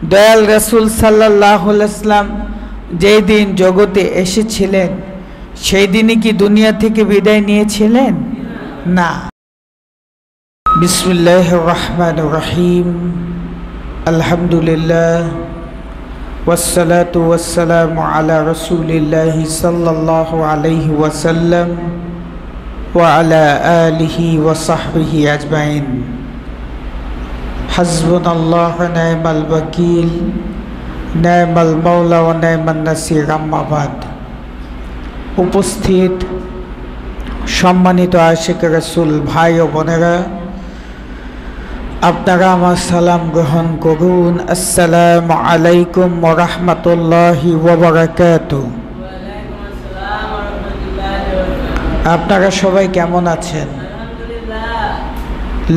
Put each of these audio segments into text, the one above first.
দয়াল রাসূল সাল্লাল্লাহু আলাইহি ওয়াসাল্লাম যেই দিন জগতে এসেছিলেন সেই দিনই কি দুনিয়া থেকে বিদায় নিয়েছিলেন? না। বিসমিল্লাহির রহমানির রহিম। আলহামদুলিল্লাহ ওয়াসসালাতু ওয়াসসালামু আলা রাসূলিল্লাহি সাল্লাল্লাহু আলাইহি ওয়াসাল্লাম ওয়া আলা আলিহি ওয়া সাহবিহি আজমাইন। হাসবুনাল্লাহু ওয়া নি'মাল ওয়াকিল, নি'মাল মাওলা ওয়া নি'মান নাসির। আম্মা বাদ। উপস্থিত সম্মানিত আশিক রাসূল ভাই ও বোনেরা, আপনারা আমার সালাম গ্রহণ করুন। আসসালামু আলাইকুম ওয়া রাহমাতুল্লাহি ওয়া বারাকাতুহু। আপনারা সবাই কেমন আছেন?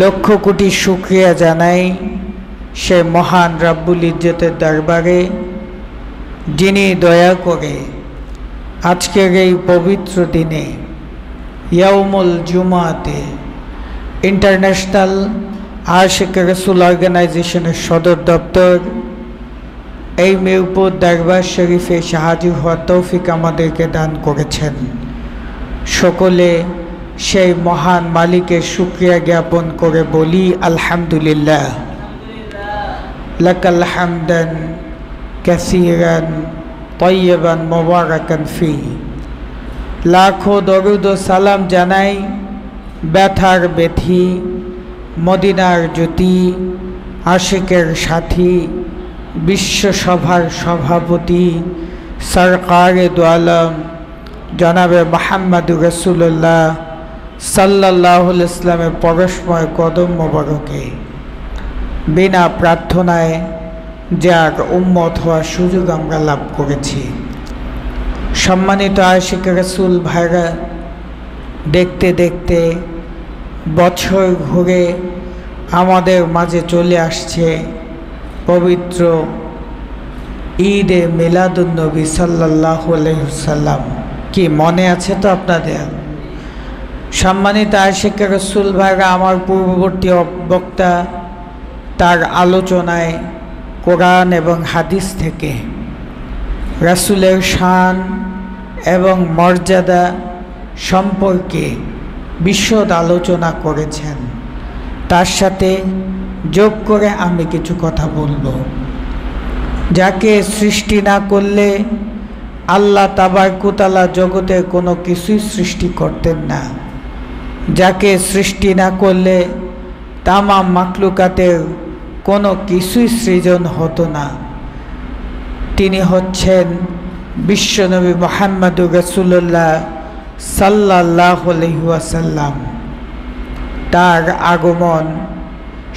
লক্ষ কোটি শুকরিয়া জানাই সে মহান রাব্বুল ইজ্জতের দরবারে, যিনি দয়া করে আজকের এই পবিত্র দিনে ইয়াউমুল জুমাতে ইন্টারন্যাশনাল আশিক রাসূল অর্গানাইজেশনের সদর দপ্তর এই মিরপুর দরবার শরীফে হাজির হওয়ার তৌফিক আমাদেরকে দান করেছেন। সকলে সেই মহান মালিকের শুকরিয়া জ্ঞাপন করে বলি আলহামদুলিল্লাহ। লাকাল হামদান কাসীরান তাইয়্যিবান মুবারাকান ফি। লাখো দরুদ ও সালাম জানাই ব্যথার ব্যথী, মদিনার জ্যোতি, আশিকের সাথী, বিশ্বসভার সভাপতি সরকারে দু আলম জনাবে মুহাম্মদুর রাসূলুল্লাহ সাল্লাল্লাহু আলাইহি ওয়াসাল্লামের পরশময় কদম মোবারকে বিনা প্রার্থনায় যার উম্মত হওয়ার সুযোগ আমরা লাভ করেছি। সম্মানিত আশিক রাসূল ভাইরা, দেখতে দেখতে বছর ঘুরে আমাদের মাঝে চলে আসছে পবিত্র ঈদে মিলাদুন্নবী সাল্লাল্লাহু আলাইহি ওয়াসাল্লাম। কি মনে আছে তো আপনাদের? সম্মানিত আশিক রাসূল ভাইরা, আমার পূর্ববর্তী বক্তা তার আলোচনায় কোরআন এবং হাদিস থেকে রাসূলের শান এবং মর্যাদা সম্পর্কে বিশদ আলোচনা করেছেন। তার সাথে যোগ করে আমি কিছু কথা বলবো। যাকে সৃষ্টি না করলে আল্লাহ তাবারক ওয়া তাআলা জগতে কোনো কিছুই সৃষ্টি করতেন না। যাকে সৃষ্টি না করলে তামাম মাখলুকাতের কোনো কিছুই সৃজন হতো না। তিনি হচ্ছেন বিশ্বনবী মুহাম্মদুর রাসূলুল্লাহ সাল্লাল্লাহু আলাইহি ওয়াসাল্লাম। তার আগমন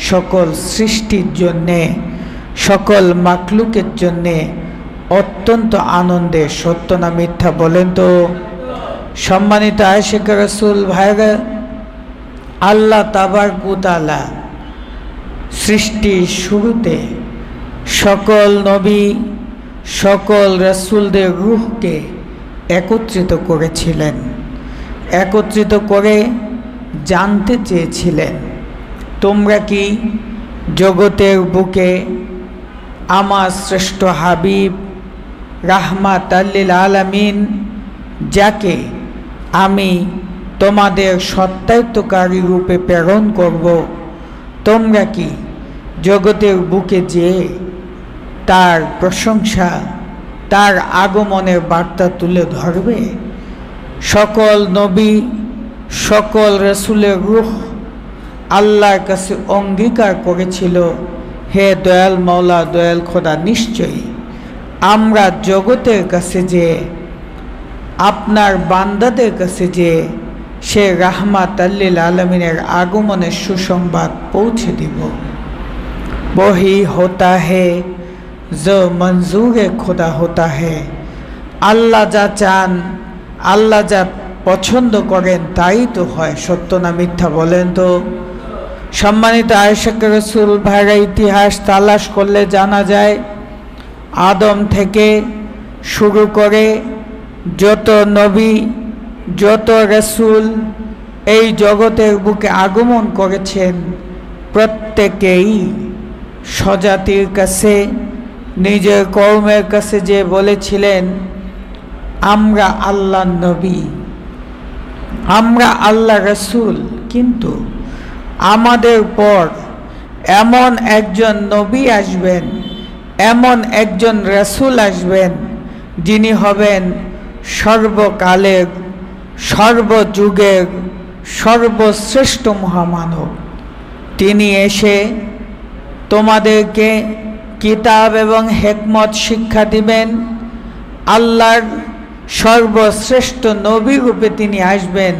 সকল সৃষ্টির জন্যে, সকল মাখলুকের জন্যে অত্যন্ত আনন্দের। সত্য না মিথ্যা বলেন তো? সম্মানিত আশিক রাসূল ভাইরা, আল্লাহ তাবারক ওয়া তাআলা সৃষ্টির শুরুতে সকল নবী, সকল রাসূলদের রূহকে একত্রিত করেছিলেন। একত্রিত করে জানতে চেয়েছিলেন, তোমরা কি জগতের বুকে আমার শ্রেষ্ঠ হাবিব রাহমাতাল লিল আলামিন, যাকে আমি তোমাদের সত্যায়িতকারী রূপে প্রেরণ করব, তোমরা কি জগতের বুকে যেয়ে তার প্রশংসা, তার আগমনের বার্তা তুলে ধরবে? সকল নবী, সকল রাসূলের রূহ আল্লাহর কাছে অঙ্গীকার করেছিল, হে দয়াল মাওলা, দয়াল খোদা, নিশ্চয়ই আমরা জগতের কাছে যে আপনার বান্দাদের কাছে যে সে রাহমাতাল লিল আলামিনের আগমনের সুসংবাদ পৌঁছে দিব। वही होता है जो मंजूर खुदा होता है। আল্লাহ যা চান, আল্লাহ যা পছন্দ করেন তাই তো হয়। সত্য না মিথ্যা বলেন তো? সম্মানিত আশিক রাসূল ভাইরা, ইতিহাস তালাশ করলে জানা যায় আদম থেকে শুরু করে যত নবী, যত রাসূল এই জগতের বুকে আগমন করেছেন, প্রত্যেকেই স্বজাতির কাছে নিজের কওমের কাছে যে বলেছিলেন, আমরা আল্লাহর নবী, আমরা আল্লাহ রাসূল, কিন্তু আমাদের পর এমন একজন নবী আসবেন, এমন একজন রাসূল আসবেন, যিনি হবেন সর্বকালের, সর্বযুগের সর্বশ্রেষ্ঠ মহামানব। তিনি এসে তোমাদেরকে কিতাব এবং হিকমত শিক্ষা দিবেন। আল্লাহর সর্বশ্রেষ্ঠ নবী রূপে তিনি আসবেন।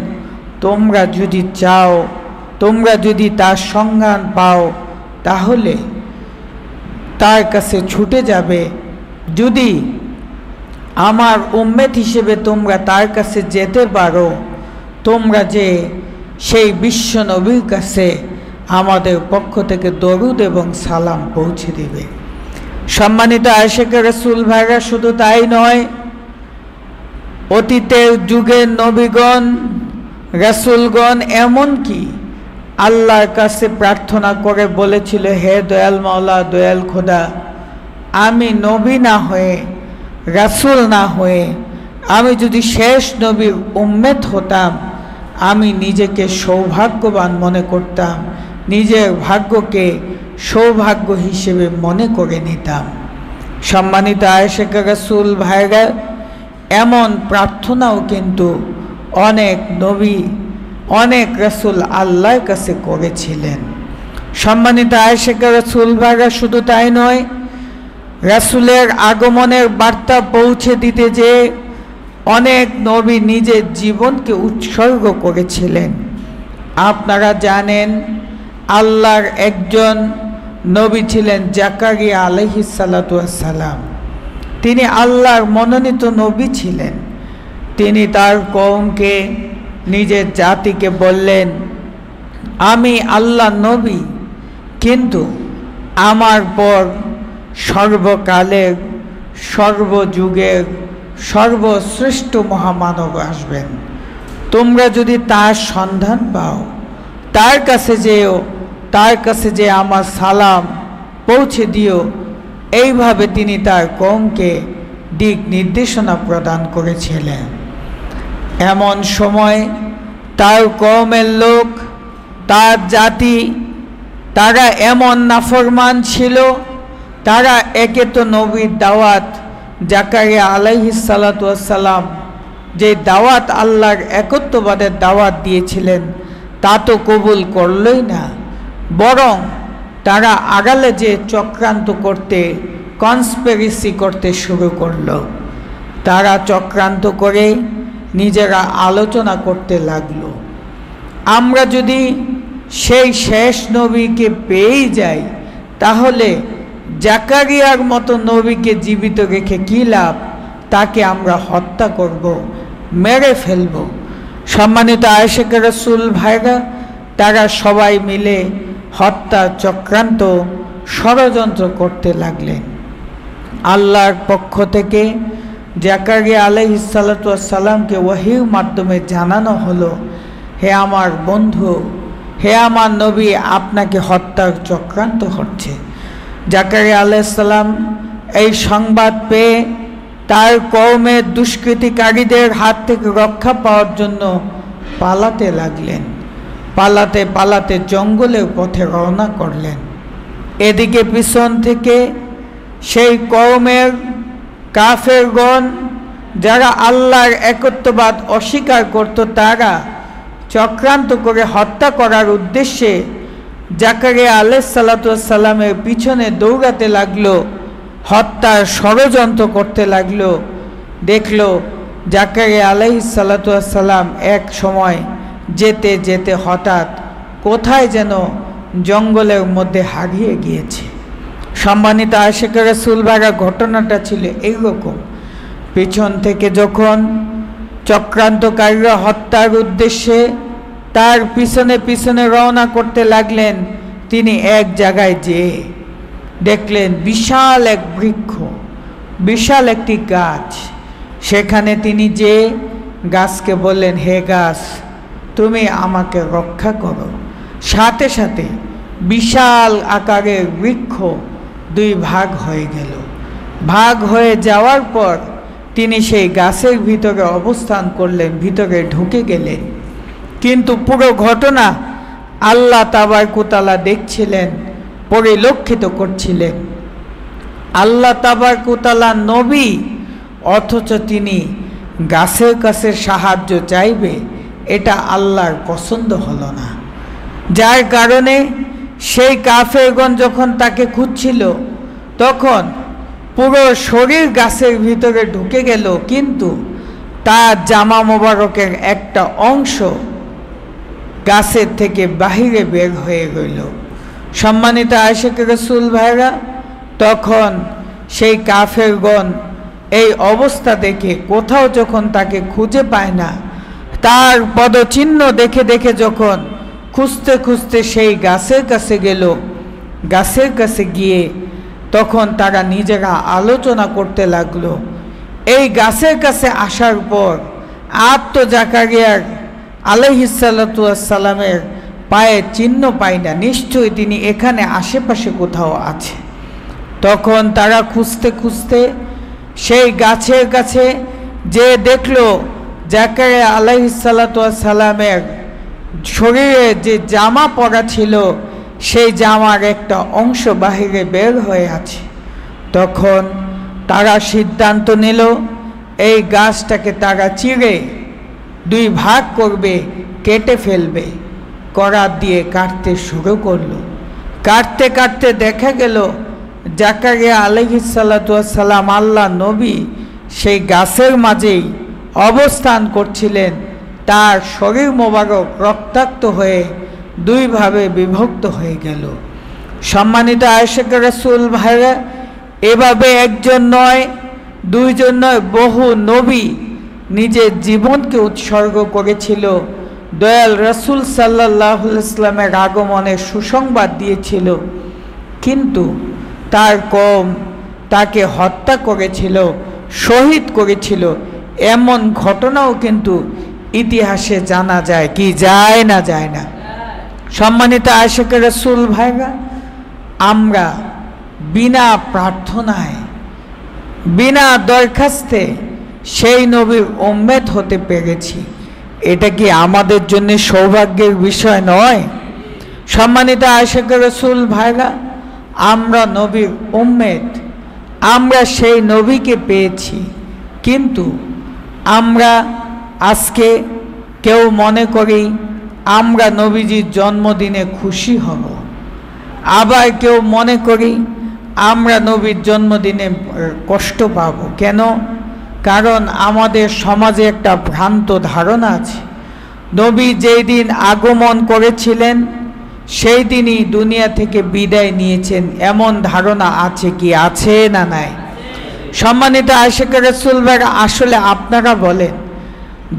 তোমরা যদি চাও, তোমরা যদি তার সন্ধান পাও, তাহলে তার কাছে ছুটে যাবে। যদি আমার উম্মত হিসেবে তোমরা তার কাছে যেতে পারো, তোমরা যে সেই বিশ্ব নবীর কাছে আমাদের পক্ষ থেকে দরুদ এবং সালাম পৌঁছে দিবে। সম্মানিত আশিক রাসূল ভাইরা, শুধু তাই নয়, অতীতের যুগের নবীগণ, রাসূলগণ এমনকি আল্লাহর কাছে প্রার্থনা করে বলেছিল, হে দয়াল মাওলা, দয়াল খোদা, আমি নবী না হয়ে, রাসূল না হয়ে, আমি যদি শেষ নবীর উম্মত হতাম, আমি নিজেকে সৌভাগ্যবান মনে করতাম, নিজের ভাগ্যকে সৌভাগ্য হিসেবে মনে করে নিতাম। সম্মানিত আয়েশা রাসূল ভাইরা, এমন প্রার্থনাও কিন্তু অনেক নবী, অনেক রাসূল আল্লাহর কাছে করেছিলেন। সম্মানিত আয়েশা রাসূল ভাইরা, শুধু তাই নয়, রাসূলের আগমনের বার্তা পৌঁছে দিতে যে অনেক নবী নিজের জীবনকে উৎসর্গ করেছিলেন। আপনারা জানেন, আল্লাহর একজন নবী ছিলেন জাকারিয়া আলাইহিস সালাতু ওয়াস সালাম। তিনি আল্লাহর মনোনীত নবী ছিলেন। তিনি তার কওমকে, নিজের জাতিকে বললেন, আমি আল্লাহর নবী, কিন্তু আমার পর সর্বকালের, সর্বযুগের সর্বশ্রেষ্ঠ মহামানব আসবেন। তোমরা যদি তার সন্ধান পাও, তার কাছে যেও, তার কাছে যে আমার সালাম পৌঁছে দিও। এইভাবে তিনি তার কওমকে দিক নির্দেশনা প্রদান করেছিলেন। এমন সময় তার কওমের লোক, তার জাতি, তারা এমন নাফরমান ছিল, তারা একে তো নবীর দাওয়াত, জাকারিয়া আলাইহিস সালাতু ওয়াস সালাম যে দাওয়াত, আল্লাহর একত্ববাদের দাওয়াত দিয়েছিলেন, তা তো কবুল করলই না, বরং তারা আগালে যে চক্রান্ত করতে, কনস্পিরেসি করতে শুরু করলো। তারা চক্রান্ত করে নিজেরা আলোচনা করতে লাগলো, আমরা যদি সেই শেষ নবীকে পেয়েই যাই, তাহলে জাকারিয়ার মতো নবীকে জীবিত রেখে কী লাভ, তাকে আমরা হত্যা করব, মেরে ফেলব। সম্মানিত আয়েশা রাসূল ভাইরা, তারা সবাই মিলে হত্যা চক্রান্ত, ষড়যন্ত্র করতে লাগলেন। আল্লাহর পক্ষ থেকে জাকারিয়া আলাইহিস সালাতু ওয়াস সালামকে ওহীর মাধ্যমে জানানো হলো, হে আমার বন্ধু, হে আমার নবী, আপনাকে হত্যার চক্রান্ত হচ্ছে। জাকারিয়া আলাইহিস সালাম এই সংবাদ পেয়ে তার কওমের দুষ্কৃতিকারীদের হাত থেকে রক্ষা পাওয়ার জন্য পালাতে লাগলেন। পালাতে পালাতে জঙ্গলের পথে রওনা করলেন। এদিকে পিছন থেকে সেই কওমের কাফেরগণ, যারা আল্লাহর একত্ববাদ অস্বীকার করত, তারা চক্রান্ত করে হত্যা করার উদ্দেশ্যে জাকারিয়া আলাইহিস সালাতু ওয়াস সালামের পিছনে দৌড়াতে লাগলো, হত্যার ষড়যন্ত্র করতে লাগলো। দেখলো জাকারিয়া আলাইহিস সালাতু ওয়াস সালাম এক সময় যেতে যেতে হঠাৎ কোথায় যেন জঙ্গলের মধ্যে হারিয়ে গিয়েছে। সম্মানিত আয়েশা রাসূল ভাইরা, ঘটনাটা ছিল এইরকম। পিছন থেকে যখন চক্রান্তকারীরা হত্যার উদ্দেশ্যে তার পিছনে পিছনে রওনা করতে লাগলেন, তিনি এক জায়গায় যেয়ে দেখলেন বিশাল এক বৃক্ষ, বিশাল একটি গাছ। সেখানে তিনি যে গাছকে বললেন, হে গাছ, তুমি আমাকে রক্ষা করো। সাথে সাথে বিশাল আকারের বৃক্ষ দুই ভাগ হয়ে গেল। ভাগ হয়ে যাওয়ার পর তিনি সেই গাছের ভিতরে অবস্থান করলেন, ভিতরে ঢুকে গেলেন। কিন্তু পুরো ঘটনা আল্লাহ তাবারক ওয়া তাআলা দেখছিলেন, পরিলক্ষিত করছিলেন। আল্লাহ তাবারক ওয়া তাআলা নবী, অথচ তিনি গাছের কাছে সাহায্য চাইবে, এটা আল্লাহর পছন্দ হলো না। যার কারণে সেই কাফেরগণ যখন তাকে খুঁজছিল, তখন পুরো শরীর গাছের ভিতরে ঢুকে গেল, কিন্তু তার জামা মোবারকের একটা অংশ গাছের থেকে বাহিরে বের হয়ে গেল। সম্মানিত আশিক রাসূল ভাইরা, তখন সেই কাফেরগণ এই অবস্থা দেখে কোথাও যখন তাকে খুঁজে পায় না, তার পদচিহ্ন দেখে দেখে যখন খুঁজতে খুঁজতে সেই গাছের কাছে গেল, গাছের কাছে গিয়ে তখন তারা নিজেরা আলোচনা করতে লাগলো। এই গাছের কাছে আসার পর আর তো জাকারিয়ার আলাইহিসসালাতু ওয়াসসালামের পায়ের চিহ্ন পাই না, নিশ্চয়ই তিনি এখানে আশেপাশে কোথাও আছে। তখন তারা খুঁজতে খুঁজতে সেই গাছের কাছে যে দেখলো জাকারিয়া আলাইহিসসালাতু ওয়াসসালামের শরীরে যে জামা পরা ছিল, সেই জামার একটা অংশ বাহিরে বের হয়ে আছে। তখন তারা সিদ্ধান্ত নিল এই গাছটাকে তারা চিরে দুই ভাগ করবে, কেটে ফেলবে। করাত দিয়ে কাটতে শুরু করলো। কাটতে কাটতে দেখা গেল জাকারিয়া আলাইহিসসালাতু ওয়াসসালাম, আল্লাহ নবী, সেই গাছের মাঝেই অবস্থান করছিলেন। তার শরীর মোবারক রক্তাক্ত হয়ে দুইভাবে বিভক্ত হয়ে গেল। সম্মানিত আশিক রাসূল ভাইরা, এভাবে একজন নয়, দুইজন নয়, বহু নবী নিজের জীবনকে উৎসর্গ করেছিল, দয়াল রাসূল সাল্লাল্লাহু আলাইহি ওয়াসাল্লামের আগমনের সুসংবাদ দিয়েছিল, কিন্তু তার কওম তাকে হত্যা করেছিল, শহীদ করেছিল। এমন ঘটনাও কিন্তু ইতিহাসে জানা যায়, কি যায় না? যায় না। সম্মানিত আশিক রাসূল ভাইরা, আমরা বিনা প্রার্থনায়, বিনা দরখাস্তে সেই নবীর উম্মত হতে পেরেছি, এটা কি আমাদের জন্য সৌভাগ্যের বিষয় নয়? সম্মানিত আশিক রাসূল ভাইরা, আমরা নবীর উম্মত, আমরা সেই নবীকে পেয়েছি, কিন্তু আমরা আজকে কেউ মনে করি আমরা নবীজির জন্মদিনে খুশি হব, আবার কেউ মনে করি আমরা নবীর জন্মদিনে কষ্ট পাব। কেন? কারণ আমাদের সমাজে একটা ভ্রান্ত ধারণা আছে, নবী যেই দিন আগমন করেছিলেন সেই দিনই দুনিয়া থেকে বিদায় নিয়েছেন, এমন ধারণা আছে, কি আছে না নাই? সম্মানিত আশিক রাসূল ভাইরা, আসলে আপনারা বলেন,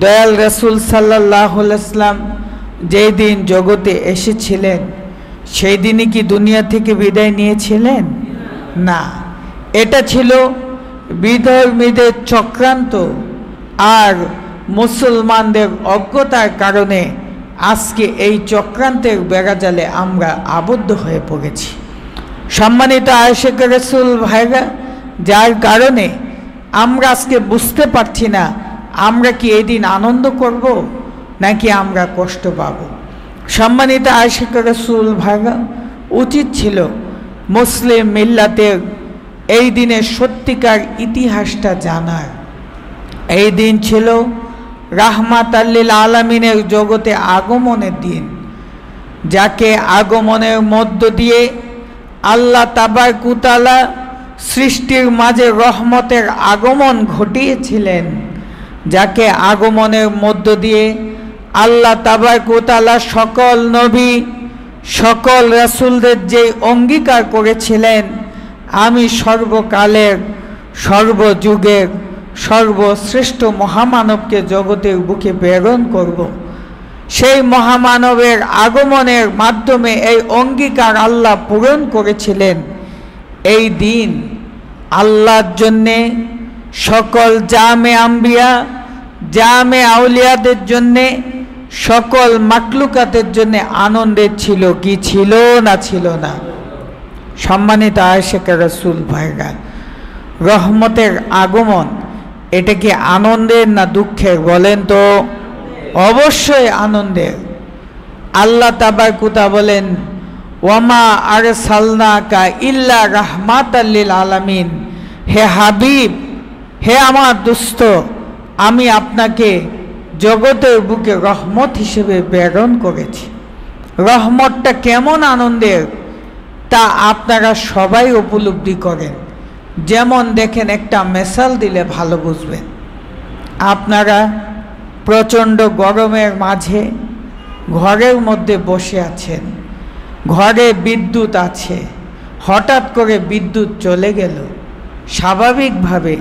দয়াল রাসূল সাল্লাল্লাহু আলাইহি ওয়াসাল্লাম যেই দিন জগতে এসেছিলেন সেই দিনই কি দুনিয়া থেকে বিদায় নিয়েছিলেন? না, এটা ছিল বিধর্মীদের চক্রান্ত আর মুসলমানদের অজ্ঞতার কারণে আজকে এই চক্রান্তের বেড়াজালে আমরা আবদ্ধ হয়ে পড়েছি। সম্মানিত আশিক রাসূল ভাইরা, যার কারণে আমরা আজকে বুঝতে পারছি না আমরা কি এই দিন আনন্দ করব নাকি আমরা কষ্ট পাব। সম্মানিত আশিক রাসূল ভাইরা, উচিত ছিল মুসলিম মিল্লাতের এই দিনের সত্যিকার ইতিহাসটা জানার। এই দিন ছিল রাহমাতাল লিল আলামিনের জগতে আগমনের দিন, যাকে আগমনের মধ্য দিয়ে আল্লাহ তাবারক ওয়া তাআলা সৃষ্টির মাঝে রহমতের আগমন ঘটিয়েছিলেন, যাকে আগমনের মধ্য দিয়ে আল্লাহ তাবারক ওয়া তাআলা সকল নবী, সকল রাসূলদের যে অঙ্গীকার করেছিলেন, আমি সর্বকালের, সর্বযুগের সর্বশ্রেষ্ঠ মহামানবকে জগতের বুকে প্রেরণ করব, সেই মহামানবের আগমনের মাধ্যমে এই অঙ্গীকার আল্লাহ পূরণ করেছিলেন। এই দিন আল্লাহর জন্যে, সকল জামে আম্বিয়া, জামে আউলিয়াদের জন্যে, সকল মাকলুকাতের জন্য আনন্দের ছিল, কি ছিল না? ছিল না। সম্মানিত আশিক রাসূল ভাইরা, রহমতের আগমন এটা কি আনন্দের না দুঃখের বলেন তো? অবশ্যই আনন্দের। আল্লাহ তাবারকুতা বলেন, ওয়ামা আরসালনাকা ইল্লা রাহমাতাল লিল আলামিন, হে হাবিব, হে আমার দোস্ত, আমি আপনাকে জগতের বুকে রহমত হিসেবে প্রেরণ করেছি। রহমতটা কেমন আনন্দের তা আপনারা সবাই উপলব্ধি করেন। যেমন দেখেন, একটা মেসাল দিলে ভালো বুঝবেন। আপনারা প্রচণ্ড গরমের মাঝে ঘরের মধ্যে বসে আছেন, ঘরে বিদ্যুৎ আছে, হঠাৎ করে বিদ্যুৎ চলে গেল, স্বাভাবিকভাবে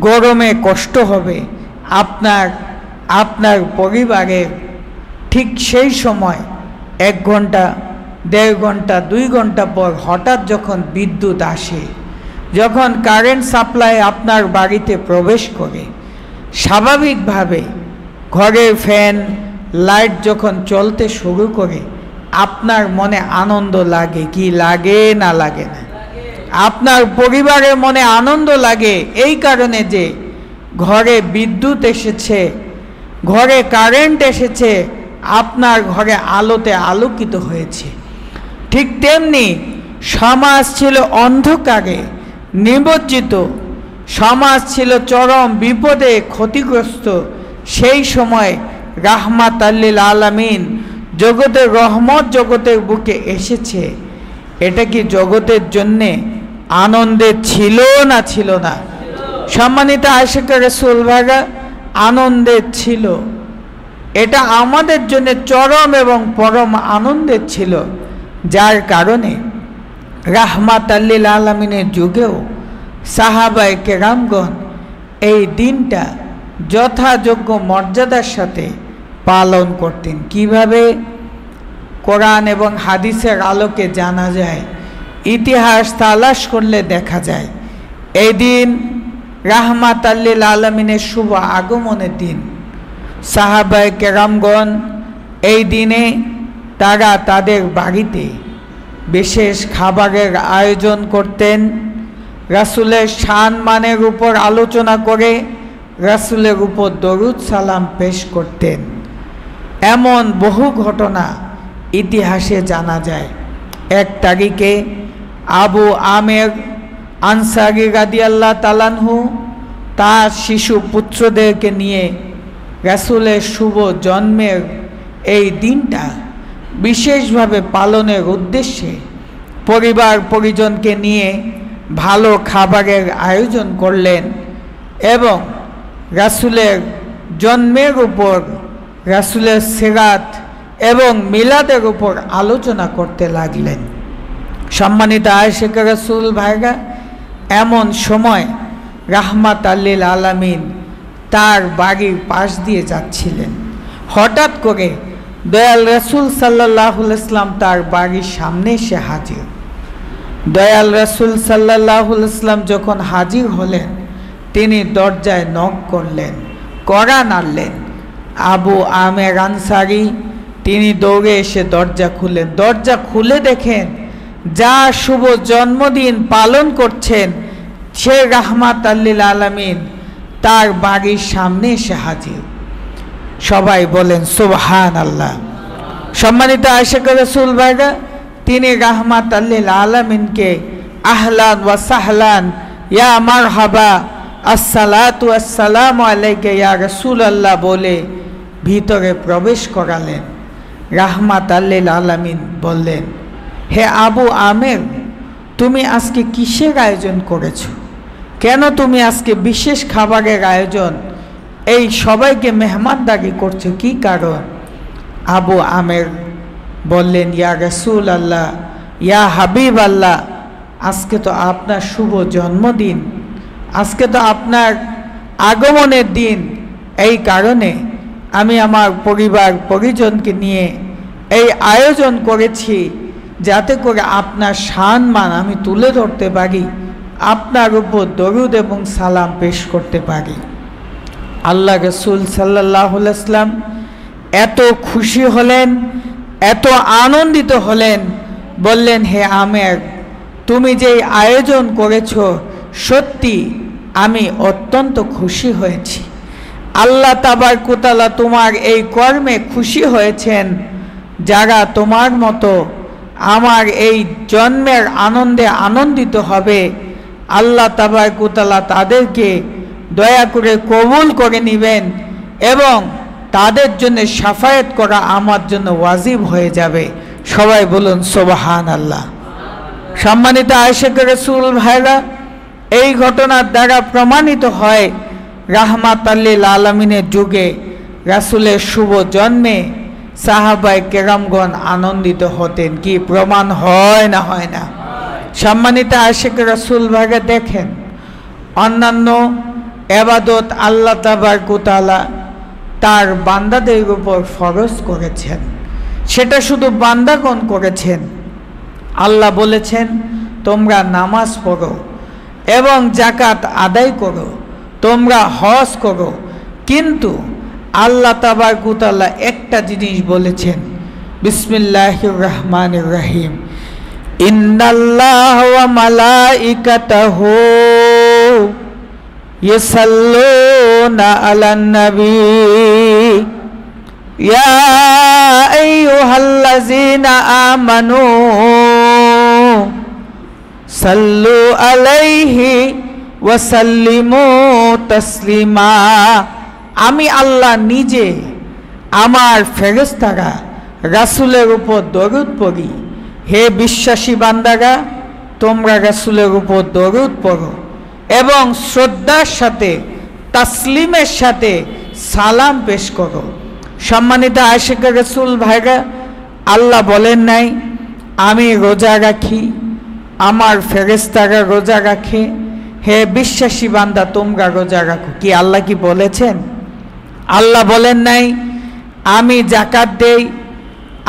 গরমে কষ্ট হবে আপনার পরিবারের। ঠিক সেই সময় 1 ঘন্টা, 1.5 ঘন্টা, 2 ঘন্টা পর হঠাৎ যখন বিদ্যুৎ আসে, যখন কারেন্ট সাপ্লাই আপনার বাড়িতে প্রবেশ করে, স্বাভাবিকভাবে ঘরের ফ্যান লাইট যখন চলতে শুরু করে, আপনার মনে আনন্দ লাগে কি লাগে না লাগে না? আপনার পরিবারের মনে আনন্দ লাগে এই কারণে যে ঘরে বিদ্যুৎ এসেছে, ঘরে কারেন্ট এসেছে, আপনার ঘরে আলোতে আলোকিত হয়েছে। ঠিক তেমনি সমাজ ছিল অন্ধকারে নিমজ্জিত, সমাজ ছিল চরম বিপদে ক্ষতিগ্রস্ত। সেই সময় রাহমাতাল লিল আলামিন, জগতের রহমত জগতের বুকে এসেছে। এটা কি জগতের জন্যে আনন্দের ছিল না ছিল না? সম্মানিত আশিক রাসূল ভাইরা, আনন্দের ছিল। এটা আমাদের জন্য চরম এবং পরম আনন্দের ছিল, যার কারণে রাহমাতাল লিল আলামিনের যুগেও সাহাবায়ে কেরামগণ এই দিনটা যথাযোগ্য মর্যাদার সাথে পালন করতেন। কিভাবে? কোরআন এবং হাদিসের আলোকে জানা যায়, ইতিহাস তালাশ করলে দেখা যায়, এই দিন রাহমাতাল লিল আলামিনের শুভ আগমনের দিন। সাহাবায়ে কেরামগণ এই দিনে তারা তাদের বাড়িতে বিশেষ খাবারের আয়োজন করতেন, রাসূলের সম্মানের উপর আলোচনা করে রাসূলের উপর দরুদ সালাম পেশ করতেন। এমন বহু ঘটনা ইতিহাসে জানা যায়। 1 তারিখে আবু আমের আনসারী রাদিয়াল্লাহু তাআলা আনহু তার শিশু পুত্রদেরকে নিয়ে রাসূলের শুভ জন্মের এই দিনটা বিশেষভাবে পালনের উদ্দেশ্যে পরিবার পরিজনকে নিয়ে ভালো খাবারের আয়োজন করলেন এবং রাসূলের জন্মের উপর, রাসূলের সিরাত এবং মিলাদের উপর আলোচনা করতে লাগলেন। সম্মানিত আশিক রাসূল ভাইরা, এমন সময় রাহমাতাল লিল আলামিন তার বাড়ির পাশ দিয়ে যাচ্ছিলেন। হঠাৎ করে দয়াল রাসূল সাল্লাল্লাহু আলাইহি ওয়াসাল্লাম তার বাড়ির সামনে এসে হাজির। দয়াল রাসূল সাল্লাল্লাহু আলাইহি ওয়াসাল্লাম যখন হাজির হলেন, তিনি দরজায় নক করলেন, কড়া নাড়লেন। আবু আমের আনসারী তিনি দৌড়ে এসে দরজা খুলেন। দরজা খুলে দেখেন যা শুভ জন্মদিন পালন করছেন সে রাহমাতাল লিল আলামিন তার বাড়ির সামনে এসে হাজির। সবাই বলেন সুবহানাল্লাহ। সম্মানিত আশিক রাসূল ভাইরা, তিনি রাহমাতাল লিল আলামিনকে আহলান ওয়া সাহলান, ইয়া মারহাবা, আসসালাতু আসসালামু আলাইকা ইয়া রাসূলুল্লাহ বলে ভিতরে প্রবেশ করালেন। রাহমাতাল লিল আলামিন বললেন, হে আবু আমের, তুমি আজকে কিসের আয়োজন করেছো? কেন তুমি আজকে বিশেষ খাবারের আয়োজন, এই সবাইকে মেহমানদারি করছো, কি কারণ? আবু আমের বললেন, ইয়া রাসূলুল্লাহ, ইয়া হাবিব আল্লাহ, আজকে তো আপনার শুভ জন্মদিন, আজকে তো আপনার আগমনের দিন। এই কারণে আমি আমার পরিবার পরিজনকে নিয়ে এই আয়োজন করেছি, যাতে করে আপনার সম্মান আমি তুলে ধরতে পারি, আপনার উপর দরুদ এবং সালাম পেশ করতে পারি। আল্লাহ রাসূল সাল্লাল্লাহু আলাইহি ওয়াসাল্লাম এত খুশি হলেন, এত আনন্দিত হলেন, বললেন, হে আমের, তুমি যেই আয়োজন করেছো সত্যি আমি অত্যন্ত খুশি হয়েছি। আল্লাহ তাবারক ওয়া তাআলা তোমার এই কর্মে খুশি হয়েছেন। যারা তোমার মতো আমার এই জন্মের আনন্দে আনন্দিত হবে, আল্লাহ তাবারক ওয়া তাআলা তাদেরকে দয়া করে কবুল করে নেবেন এবং তাদের জন্য শাফায়াত করা আমার জন্য ওয়াজিব হয়ে যাবে। সবাই বলুন সুবহানাল্লাহ। সম্মানিত আশিক রাসূল ভাইরা, এই ঘটনার দ্বারা প্রমাণিত হয় রাহমাতাল লিল আলামিনের যুগে রাসূলের শুভ জন্মে সাহাবায়ে কেরামগণ আনন্দিত হতেন। কি প্রমাণ হয় না হয় না? সম্মানিত আশিক রাসূল ভাইরা, দেখেন অন্যান্য ইবাদত আল্লাহ তাবারক ওয়া তাআলা তার বান্দাদের উপর ফরজ করেছেন, সেটা শুধু বান্দাগণ করেছেন। আল্লাহ বলেছেন তোমরা নামাজ পড়ো এবং যাকাত আদায় করো, তোমরা হজ করো। কিন্তু আল্লাহ তাবারক ওয়া তাআলা একটা জিনিস বলেছেন, বিসমিল্লাহির রহমানির রহিম, ইন্নাল্লাহা ওয়া মালাইকাতাহু ইউসাল্লুনা আলান নবী ইয়া আইয়ুহাল্লাযীনা আমানু সাল্লু আলাইহি ওয়া সাল্লিমু তাসলিমা। আমি আল্লাহ নিজে আমার ফেরেশতারা রাসূলের উপর দরুদ পড়ি। হে বিশ্বাসী বান্দারা, তোমরা রাসূলের উপর দরুদ পড়ো এবং শ্রদ্ধার সাথে তাসলিমের সাথে সালাম পেশ করো। সম্মানিত আশিক রাসূল ভাইরা, আল্লাহ বলেন নাই আমি রোজা রাখি, আমার ফেরেশতারা রোজা রাখে, হে বিশ্বাসী বান্দা তোমরা রোজা রাখো। কি আল্লাহ কি বলেছেন? আল্লাহ বলেন নাই আমি যাকাত দেই,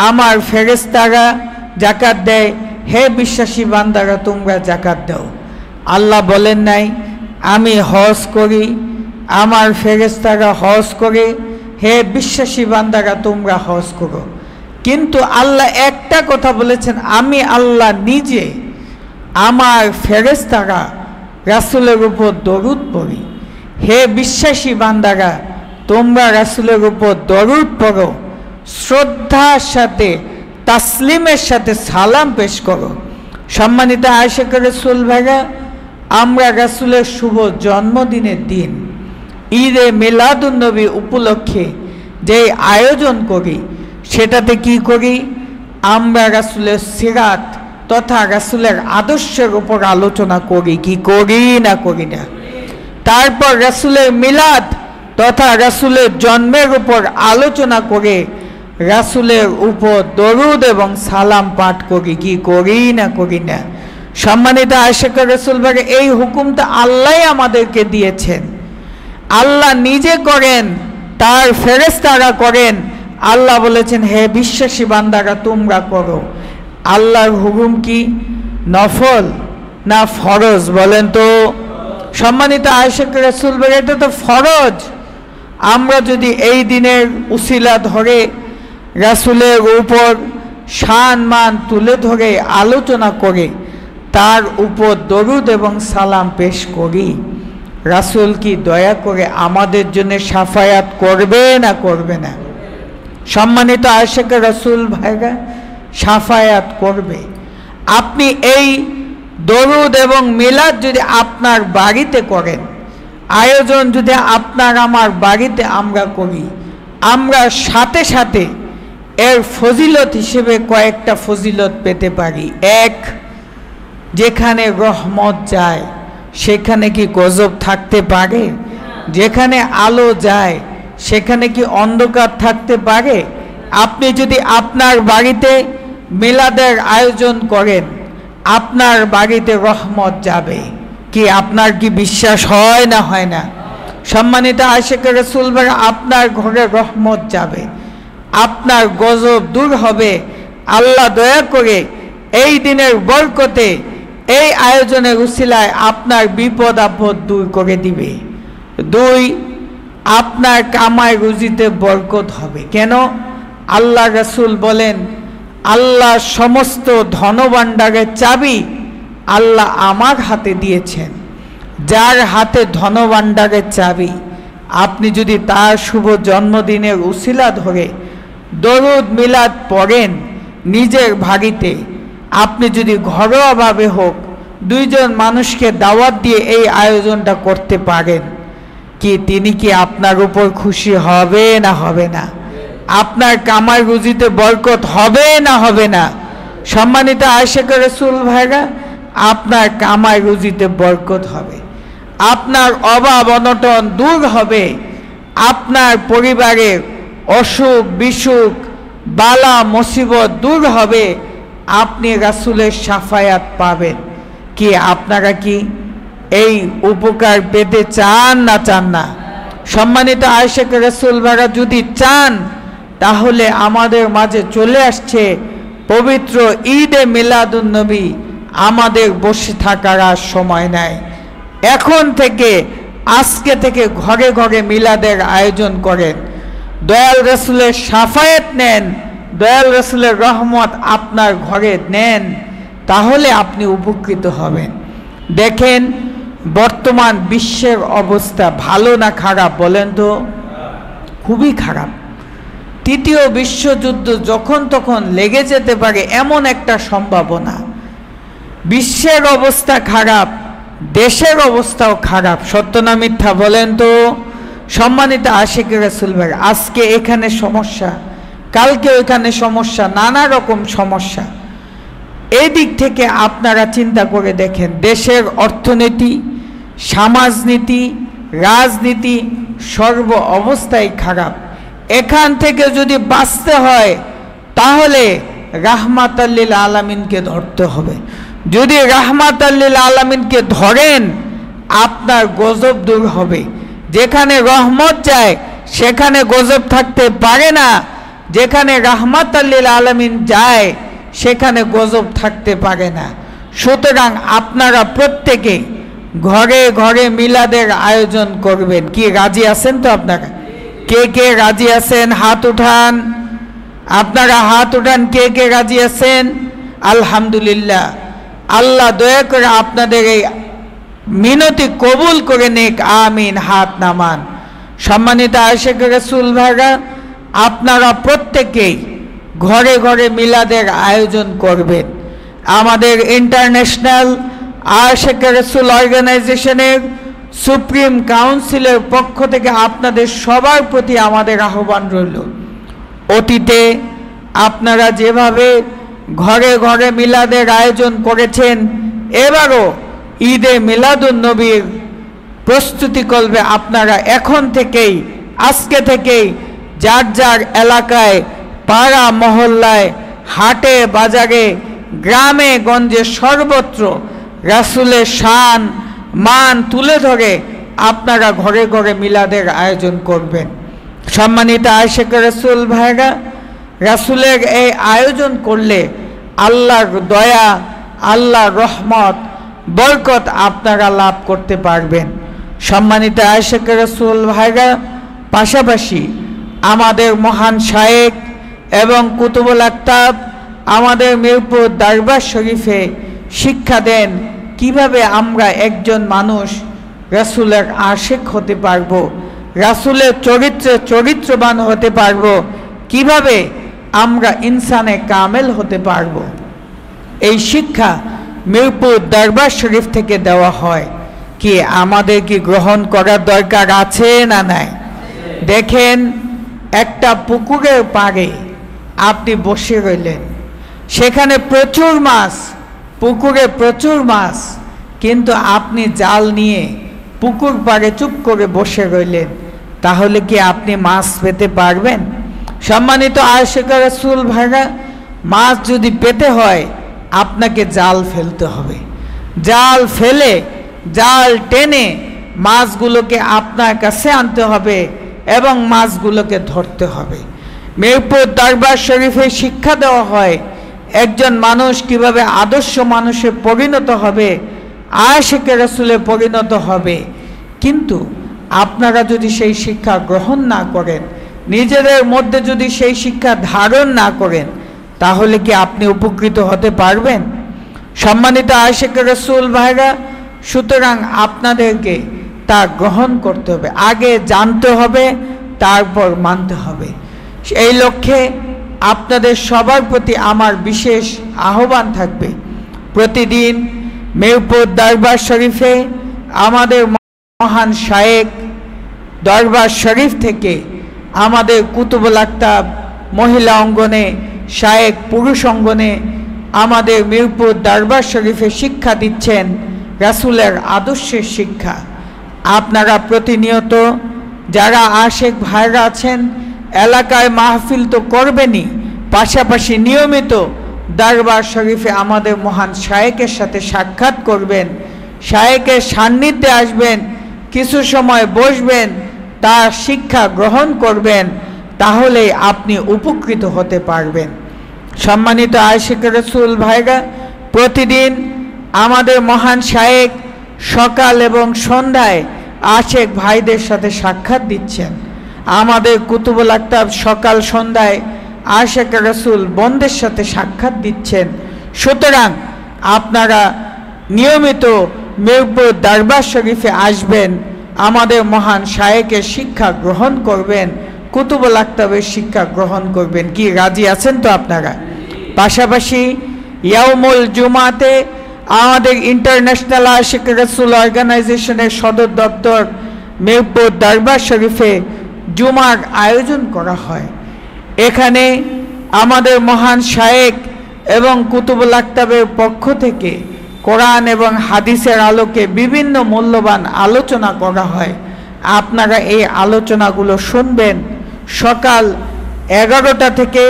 আমার ফেরেশতারা যাকাত দেয়, হে বিশ্বাসী বান্দারা তোমরা যাকাত দাও। আল্লাহ বলেন নাই আমি হজ করি, আমার ফেরেশতারা হজ করে, হে বিশ্বাসী বান্দারা তোমরা হজ করো। কিন্তু আল্লাহ একটা কথা বলেছেন, আমি আল্লাহ নিজে আমার ফেরেশতারা রাসূলের উপর দরুদ পড়ি। হে বিশ্বাসী বান্দারা তোমরা রাসূলের উপর দরুদ পড়ো, শ্রদ্ধার সাথে তাসলিমের সাথে সালাম পেশ করো। সম্মানিত আশিক রাসূল ভাইরা, আমরা রাসূলের শুভ জন্মদিনের দিন ঈদে মিলাদুন নবী উপলক্ষে যে আয়োজন করি, সেটাতে কি করি? আমরা রাসূলের সিরাত তথা রাসূলের আদর্শের উপর আলোচনা করি। কি করি না করি না? তারপর রাসূলের মিলাদ তথা রাসূলের জন্মের উপর আলোচনা করে রাসূলের উপর দরুদ এবং সালাম পাঠ করি। কি করি না করি না? সম্মানিত আশিক রাসূল ভাইরা, এই হুকুমটা আল্লাহ আমাদেরকে দিয়েছেন। আল্লাহ নিজে করেন, তার ফেরেশতারা করেন। আল্লাহ বলেছেন হে বিশ্বাসী বান্দারা তোমরা করো। আল্লাহর হুকুম কি নফল না ফরজ? বলেন তো। সম্মানিত আশিক রাসূল ভাইরা, এটা তো ফরজ। আমরা যদি এই দিনের উসিলা ধরে রাসূলের উপর শান মান তুলে ধরে আলোচনা করে তার উপর দরুদ এবং সালাম পেশ করি, রাসূল কি দয়া করে আমাদের জন্য শাফায়াত করবে না করবে না? সম্মানিত আশিক রাসূল ভাইরা, শাফায়াত করবে। আপনি এই দরুদ এবং মিলাদ যদি আপনার বাড়িতে করেন, আয়োজন যদি আপনার আমার বাড়িতে আমরা করি, আমরা সাথে সাথে এর ফজিলত হিসেবে কয়েকটা ফজিলত পেতে পারি। এক, যেখানে রহমত যায় সেখানে কি গজব থাকতে পারে? যেখানে আলো যায় সেখানে কি অন্ধকার থাকতে পারে? আপনি যদি আপনার বাড়িতে মিলাদের আয়োজন করেন, আপনার বাড়িতে রহমত যাবে। কি আপনার কি বিশ্বাস হয় না হয় না? সম্মানিত আশিক রাসূল ভাইরা, আপনার ঘরে রহমত যাবে, আপনার গজব দূর হবে। আল্লাহ দয়া করে এই দিনের বরকতে এই আয়োজনের উসিলায় আপনার বিপদ আপদ দূর করে দিবে। দুই, আপনার কামাই রুজিতে বরকত হবে। কেন? আল্লাহ রাসূল বলেন আল্লাহ সমস্ত ধনভাণ্ডারের চাবি আল্লাহ আমার হাতে দিয়েছেন। যার হাতে ধনভাণ্ডারের চাবি, আপনি যদি তার শুভ জন্মদিনের উসিলা ধরে দরুদ মিলাদ পড়েন নিজের বাড়িতে, আপনি যদি ঘরোয়াভাবে হোক দুইজন মানুষকে দাওয়াত দিয়ে এই আয়োজনটা করতে পারেন, তিনি কি আপনার উপর খুশি হবে না হবে না? আপনার কামাই রুজিতে বরকত হবে না হবে না? সম্মানিত আশিক রাসূল ভাইরা, আপনার কামাই রুজিতে বরকত হবে, আপনার অভাব অনটন দূর হবে, আপনার পরিবারের অসুখ বিসুখ বালা মুসিবত দূর হবে, আপনি রাসূলের শাফায়াত পাবেন। আপনারা কি এই উপকার পেতে চান না চান না? সম্মানিত আশিক রাসূল ভাইরা, যদি চান তাহলে আমাদের মাঝে চলে আসছে পবিত্র ঈদে মিলাদুন নবী। আমাদের বসে থাকার আর সময় নাই। এখন থেকে, আজকে থেকে ঘরে ঘরে মিলাদের আয়োজন করেন, দয়াল রাসূলের শাফায়াত নেন, দয়াল রাসূলের রহমত আপনার ঘরে নেন, তাহলে আপনি উপকৃত হবেন। দেখেন বর্তমান বিশ্বের অবস্থা ভালো না খারাপ বলেন তো? খুবই খারাপ। তৃতীয় বিশ্বযুদ্ধ যখন তখন লেগে যেতে পারে এমন একটা সম্ভাবনা। বিশ্বের অবস্থা খারাপ, দেশের অবস্থাও খারাপ। সত্য না মিথ্যা বলেন তো? সম্মানিত আশিক রাসূল ভাই, আজকে এখানে সমস্যা, কালকে ওইখানে সমস্যা, নানা রকম সমস্যা। এই দিক থেকে আপনারা চিন্তা করে দেখেন, দেশের অর্থনীতি, সমাজনীতি, রাজনীতি সর্ব অবস্থায় খারাপ। এখান থেকে যদি বাঁচতে হয় তাহলে রাহমাতাল লিল আলামিনকে ধরতে হবে। যদি রাহমাতাল লিল আলামিনকে ধরেন, আপনার গজব দূর হবে। যেখানে রহমত যায় সেখানে গজব থাকতে পারে না, যেখানে রাহমাতাল লিল আলামিন যায় সেখানে গজব থাকতে পারে না। সুতরাং আপনারা প্রত্যেকে ঘরে ঘরে মিলাদের আয়োজন করবেন। রাজি আছেন তো আপনারা? কে কে রাজি আছেন হাত উঠান, আপনারা হাত উঠান। কে কে রাজি আছেন? আলহামদুলিল্লাহ। আল্লাহ দয়া করে আপনাদের এই মিনতি কবুল করে নেক, আমিন। হাত নামান। সম্মানিত আশিক রাসূল ভাইরা, আপনারা প্রত্যেকেই ঘরে ঘরে মিলাদের আয়োজন করবেন। আমাদের ইন্টারন্যাশনাল আশিক রাসূল অর্গানাইজেশনের সুপ্রিম কাউন্সিলের পক্ষ থেকে আপনাদের সবার প্রতি আমাদের আহ্বান রইল, অতীতে আপনারা যেভাবে ঘরে ঘরে মিলাদের আয়োজন করেছেন, এবারও ঈদে মিলাদুন নবীর প্রস্তুতি করবে আপনারা এখন থেকেই, আজকে থেকেই যার যার এলাকায়, পাড়া মহল্লায়, হাটে বাজারে, গ্রামে গঞ্জে সর্বত্র রাসূলের শান মান তুলে ধরে আপনারা ঘরে ঘরে মিলাদের আয়োজন করবেন। সম্মানিত আশিক রাসূল ভাইরা, রাসূলের এই আয়োজন করলে আল্লাহর দয়া, আল্লাহর রহমত, বরকত আপনারা লাভ করতে পারবেন। সম্মানিত আশিক রাসূল ভাইরা, পাশাপাশি আমাদের মহান শায়েখ এবং কুতুবুল আকতাব আমাদের মিরপুর দরবার শরীফে শিক্ষা দেন কিভাবে আমরা একজন মানুষ রাসূলের আশিক হতে পারবো, রাসূলের চরিত্রে চরিত্রবান হতে পারবো, কিভাবে আমরা ইনসানে কামেল হতে পারবো। এই শিক্ষা মিরপুর দরবার শরীফ থেকে দেওয়া হয়। আমাদের কি গ্রহণ করার দরকার আছে না নাই? দেখেন, একটা পুকুরের পাড়ে আপনি বসে রইলেন, সেখানে প্রচুর মাছ, পুকুরে প্রচুর মাছ, কিন্তু আপনি জাল নিয়ে পুকুর পাড়ে চুপ করে বসে রইলেন, তাহলে কি আপনি মাছ পেতে পারবেন? সম্মানিত আশিক রাসূল ভাইরা, মাছ যদি পেতে হয় আপনাকে জাল ফেলতে হবে। জাল ফেলে, জাল টেনে মাছগুলোকে আপনার কাছে আনতে হবে এবং মাছগুলোকে ধরতে হবে। মিরপুর দরবার শরীফে শিক্ষা দেওয়া হয় একজন মানুষ কিভাবে আদর্শ মানুষে পরিণত হবে, আশিকে রাসূলে পরিণত হবে। কিন্তু আপনারা যদি সেই শিক্ষা গ্রহণ না করেন, নিজেদের মধ্যে যদি সেই শিক্ষা ধারণ না করেন, তাহলে কি আপনি উপকৃত হতে পারবেন? সম্মানিত আশিক রাসূল ভাইরা, সুতরাং আপনাদেরকে তা গ্রহণ করতে হবে, আগে জানতে হবে, তারপর মানতে হবে। এই লক্ষ্যে আপনাদের সবার প্রতি আমার বিশেষ আহ্বান থাকবে, প্রতিদিন মিরপুর দরবার শরীফে আমাদের মহান শায়েখ দরবার শরীফ থেকে আমাদের কুতুবুল আকতাব মহিলা অঙ্গনে, শায়েখ পুরুষ অঙ্গনে আমাদের মিরপুর দরবার শরীফে শিক্ষা দিচ্ছেন রাসূলের আদর্শের শিক্ষা। আপনারা প্রতিনিয়ত যারা আশেক ভাইরা আছেন এলাকায় মাহফিল তো করবেনই, পাশাপাশি নিয়মিত দরবার শরীফে আমাদের মহান শায়েখের সাথে সাক্ষাৎ করবেন, শায়েখের সান্নিধ্যে আসবেন, কিছু সময় বসবেন, তার শিক্ষা গ্রহণ করবেন, তাহলে আপনি উপকৃত হতে পারবেন। সম্মানিত আশিক রাসূল ভাইরা, প্রতিদিন আমাদের মহান শায়েখ সকাল এবং সন্ধ্যায় আশেক ভাইদের সাথে সাক্ষাৎ দিচ্ছেন। আমাদের কুতুবুল আকতাব সকাল সন্ধ্যায় আশেক রাসূল বোনদের সাথে সাক্ষাৎ দিচ্ছেন। সুতরাং আপনারা নিয়মিত মিরপুর দরবার শরীফে আসবেন, আমাদের মহান শায়েখের শিক্ষা গ্রহণ করবেন, কুতুবুল আকতাবের শিক্ষা গ্রহণ করবেন। কি রাজি আছেন তো আপনারা? পাশাপাশি ইয়াউমুল জুমাতে আমাদের ইন্টারন্যাশনাল আশিক রাসূল অর্গানাইজেশনের সদর দপ্তর মিরপুর দরবার শরীফে জুমার আয়োজন করা হয়। এখানে আমাদের মহান শায়েখ এবং কুতুবুল আকতাবের পক্ষ থেকে কোরআন এবং হাদিসের আলোকে বিভিন্ন মূল্যবান আলোচনা করা হয়। আপনারা এই আলোচনাগুলো শুনবেন। সকাল 11টা থেকে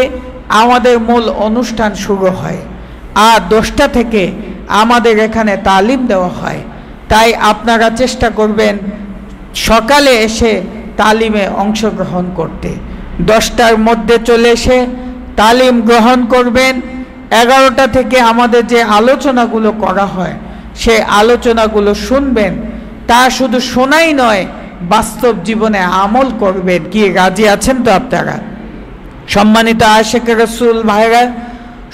আমাদের মূল অনুষ্ঠান শুরু হয়, আর 10টা থেকে আমাদের এখানে তালিম দেওয়া হয়। তাই আপনারা চেষ্টা করবেন সকালে এসে তালিমে অংশগ্রহণ করতে। 10টার মধ্যে চলে এসে তালিম গ্রহণ করবেন। 11টা থেকে আমাদের যে আলোচনাগুলো করা হয় সেই আলোচনাগুলো শুনবেন। তা শুধু শোনাই নয়, বাস্তব জীবনে আমল করবেন। কি রাজি আছেন তো আপনারা? সম্মানিত আশিক রাসূল ভাইরা,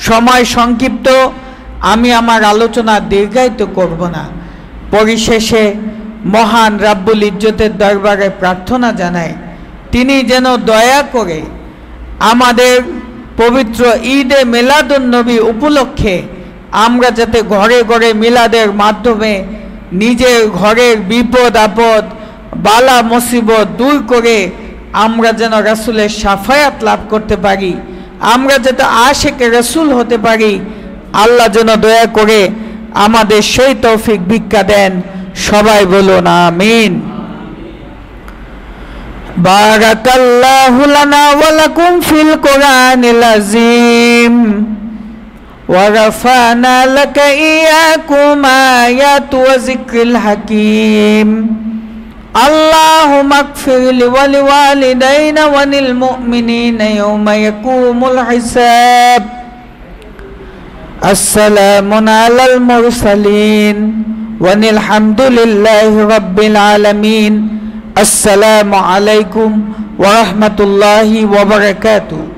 সময় সংক্ষিপ্ত, আমি আমার আলোচনা দীর্ঘায়িত করব না। পরিশেষে মহান রাব্বুল ইজ্জতের দরবারে প্রার্থনা জানাই, তিনি যেন দয়া করে আমাদের পবিত্র ঈদে মিলাদুন নবী উপলক্ষে আমরা যাতে ঘরে ঘরে মিলাদের মাধ্যমে নিজের ঘরের বিপদ আপদ বালা মুসিবত দূর করে আমরা যেন রাসূলের শাফায়াত লাভ করতে পারি, আমরা যাতে আশিক রাসূল হতে পারি, আল্লাহ যেন দয়া করে আমাদের সেই তৌফিক ভিক্ষা দেন। সবাই বলুন আমিন। বারাকাল্লাহু লানা ওয়া লাকুম ফিল কোরআনিল আযীম ওয়া রাফা'না লাকা ইয়াকুম আয়াতু ওয়া যিকরিল হাকীম। আল্লাহুম্মা ইগফির লি ওয়া লিওয়ালিদাইনা ওয়া লিল মুমিনিনা ইয়াওমা ইয়াকুমুল হিসাব। আসসালামু আলাল মুরসালিন ওয়ানিল হামদুলিল্লাহি রাব্বিল আলামিন। আসসালামু আলাইকুম ওয়া রাহমাতুল্লাহি ওয়া বারাকাতুহু।